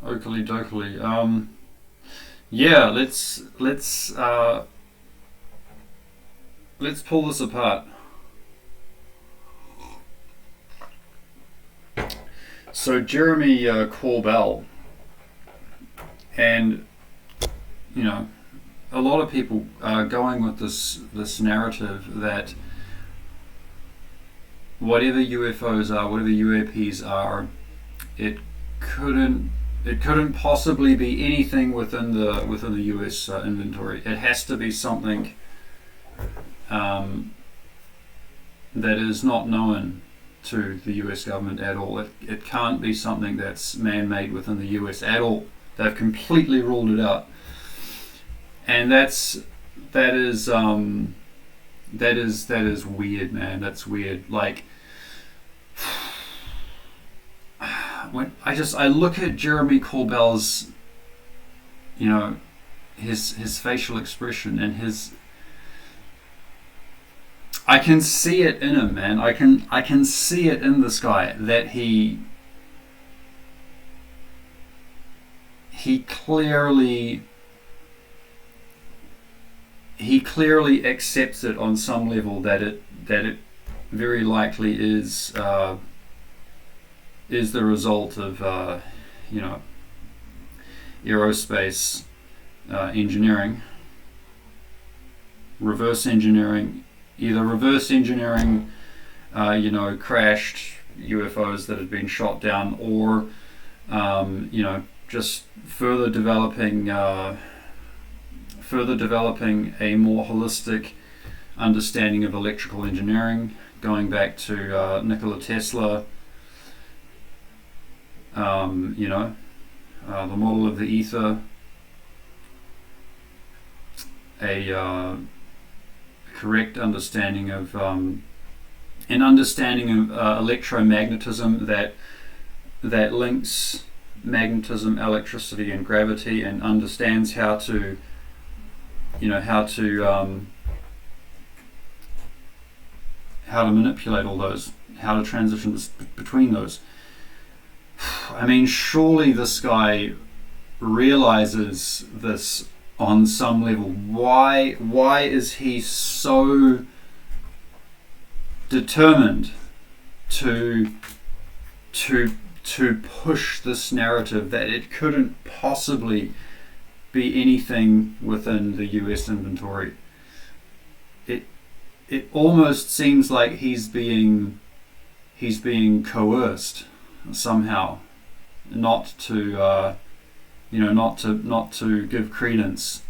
Oakley dokley. Yeah, let's pull this apart. So Jeremy Corbell, and you know, a lot of people are going with this narrative that whatever UFOs are, whatever UAPs are, it couldn't possibly be anything within the US inventory. It has to be something that is not known to the US government at all. It can't be something that's man-made within the US at all. They've completely ruled it out, and that is weird, man. That's weird. Like, when I look at Jeremy Corbell's, his facial expression and his, I can see it in him, man. I can see it in this guy that he clearly accepts it on some level that it very likely is the result of aerospace engineering, either reverse engineering crashed UFOs that had been shot down, or just further developing a more holistic understanding of electrical engineering, going back to Nikola Tesla, the model of the ether, a correct understanding of electromagnetism that links magnetism, electricity, and gravity, and understands how to manipulate all those, how to transition between those. I mean, surely this guy realizes this on some level. Why is he so determined to push this narrative that it couldn't possibly be anything within the US inventory? It almost seems like he's being coerced somehow not to give credence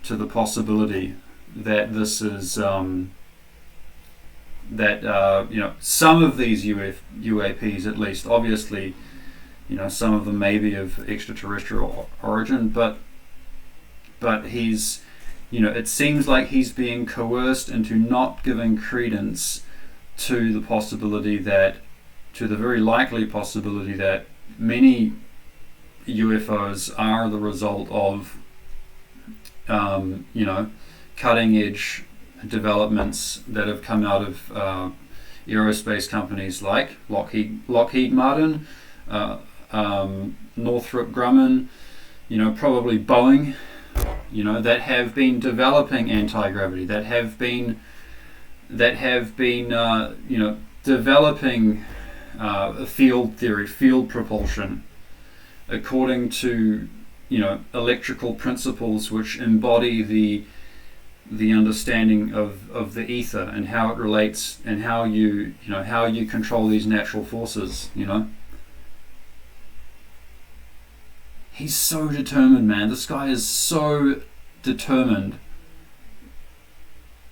to the possibility that this is some of these UAPs, at least, obviously, some of them may be of extraterrestrial origin, but he's, it seems like he's being coerced into not giving credence to the very likely possibility that many UFOs are the result of cutting edge developments that have come out of aerospace companies like Lockheed Martin, Northrop Grumman, probably Boeing, that have been developing anti-gravity, that have been developing field theory, field propulsion, according to electrical principles which embody the understanding of the ether and how it relates, and how you control these natural forces. He's so determined, man. This guy is so determined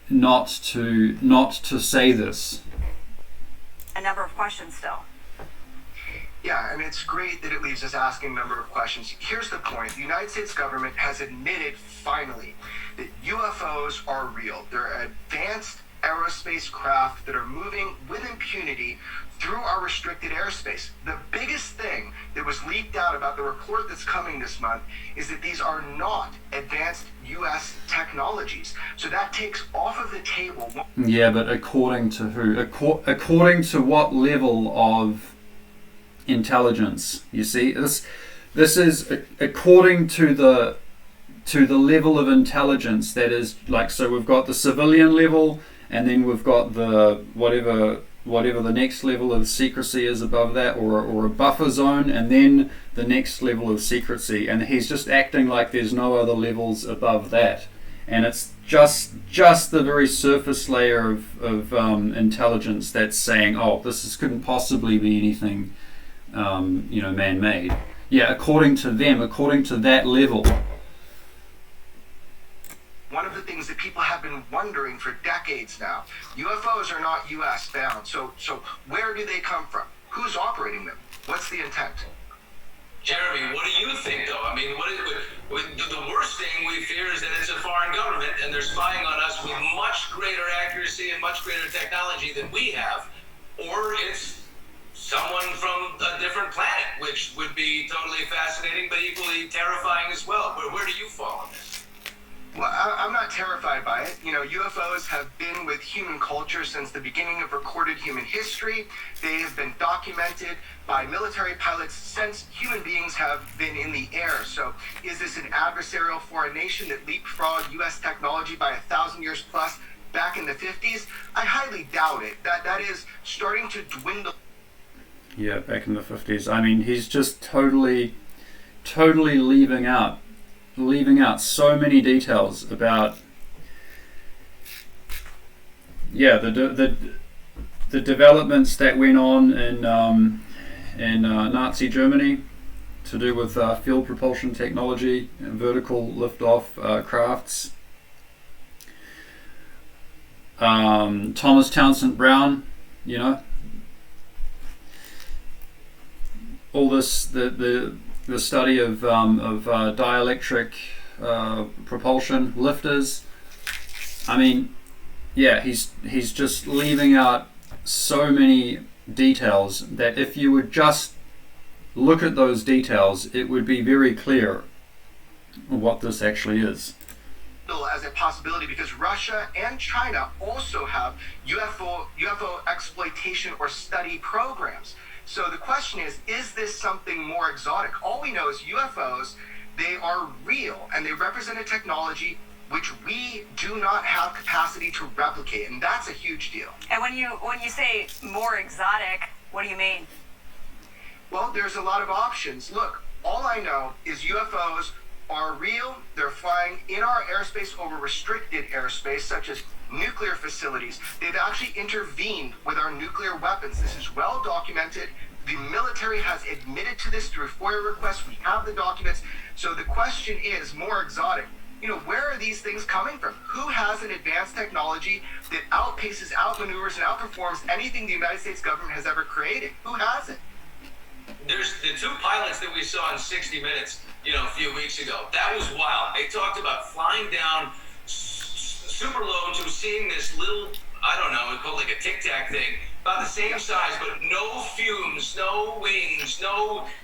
not to say this. A number of questions still. Yeah, I mean, it's great that it leaves us asking a number of questions. Here's the point. The United States government has admitted, finally, that UFOs are real. They're advanced aerospace craft that are moving with impunity through our restricted airspace. The biggest thing that was leaked out about the report that's coming this month is that these are not advanced U.S. technologies. So that takes off of the table. Yeah, but according to who? According to what level of intelligence. You see, this is according to the level of intelligence that is like, so we've got the civilian level, and then we've got the whatever the next level of secrecy is above that, or a buffer zone, and then the next level of secrecy, and he's just acting like there's no other levels above that, and it's just the very surface layer of intelligence that's saying, oh, couldn't possibly be anything man-made. Yeah, according to them, according to that level. One of the things that people have been wondering for decades now, UFOs are not U.S. bound. So where do they come from? Who's operating them? What's the intent? Jeremy, what do you think, though? I mean, the worst thing we fear is that it's a foreign government and they're spying on us with much greater accuracy and much greater technology than we have, or it's someone from a different planet, which would be totally fascinating but equally terrifying as well. Where do you fall on this? Well, I'm not terrified by it. UFOs have been with human culture since the beginning of recorded human history. They have been documented by military pilots since human beings have been in the air. So is this an adversarial foreign nation that leapfrogged U.S. technology by 1,000 years plus back in the 50s? I highly doubt it. That is starting to dwindle. Yeah, back in the 50s. I mean, he's just totally leaving out so many details about the developments that went on in Nazi Germany to do with fuel propulsion technology and vertical liftoff crafts. Thomas Townsend Brown, all this, the study of dielectric propulsion lifters. I mean, yeah, he's just leaving out so many details that if you would just look at those details, it would be very clear what this actually is. As a possibility, because Russia and China also have UFO exploitation or study programs. So the question is this something more exotic? All we know is UFOs, they are real, and they represent a technology which we do not have capacity to replicate, and that's a huge deal. And when you say more exotic, what do you mean? Well, there's a lot of options. Look, all I know is UFOs are real. They're flying in our airspace over restricted airspace, such as nuclear facilities. They've actually intervened with our nuclear weapons. This is well documented. The military has admitted to this through FOIA requests. We have the documents. So the question is more exotic. Where are these things coming from? Who has an advanced technology that outpaces, outmaneuvers, and outperforms anything the United States government has ever created? Who has it? There's the two pilots that we saw in 60 Minutes, a few weeks ago. That was wild. They talked about flying down super low to seeing this little, I don't know, it's called like a Tic Tac thing, about the same size, but no fumes, no wings,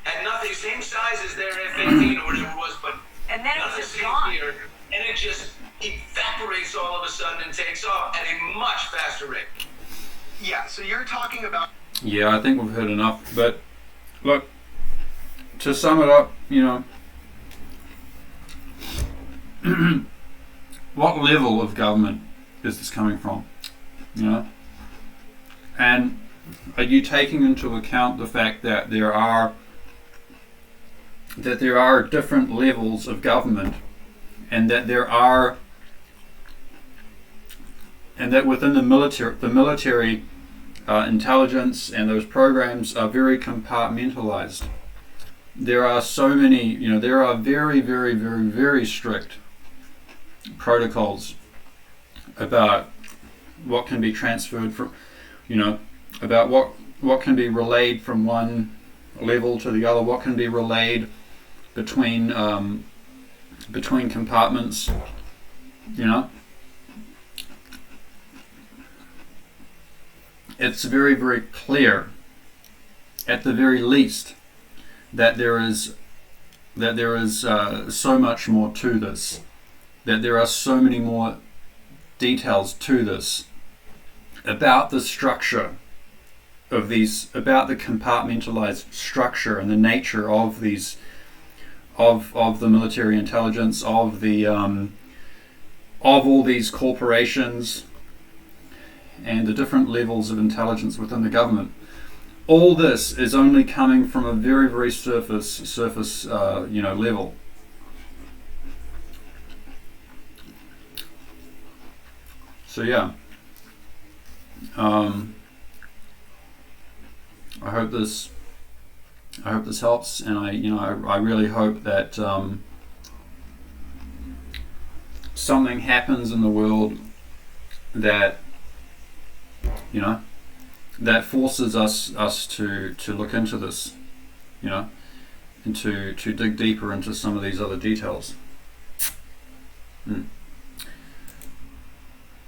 had nothing, same size as their F-18 or whatever it was, but and then none it of the was just gone. fear, and it just evaporates all of a sudden and takes off at a much faster rate. Yeah, so you're talking about... Yeah, I think we've heard enough, but look, to sum it up, what level of government is this coming from? And are you taking into account the fact that there are different levels of government, and that within the military intelligence and those programs are very compartmentalized. There are so many, there are very, very, very, very strict protocols about what can be transferred from, about what can be relayed from one level to the other, what can be relayed between compartments, It's very, very clear, at the very least, that there is so much more to this, that there are so many more details to this about the structure about the compartmentalized structure and the nature of these of the military intelligence, of all these corporations and the different levels of intelligence within the government. All this is only coming from a very, very surface level. So yeah, I hope this helps, and I really hope that something happens in the world that that forces us to look into this, and to dig deeper into some of these other details.